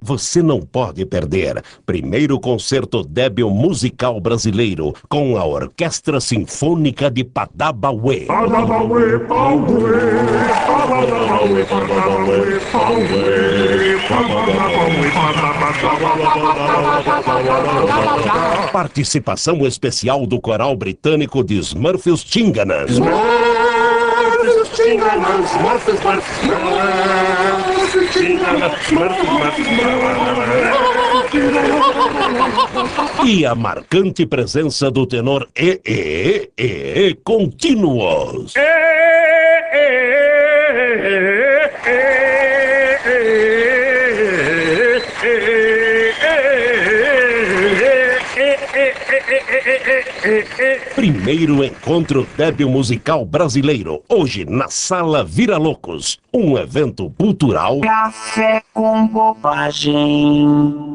Você não pode perder. Primeiro concerto débil musical brasileiro com a Orquestra Sinfônica de Padabauê. Padabauê, Pauê, Padabauê, Padabauê, Pauê, Padabauê, Padabauê. Participação especial do coral britânico de Smurfs Tinganas. Smurfs Tinganas, Smurfs Tinganas, Smurfs. E a marcante presença do tenor Continuous. Primeiro encontro débil musical brasileiro, hoje na Sala Vira Loucos, um evento cultural. Café com bobagem.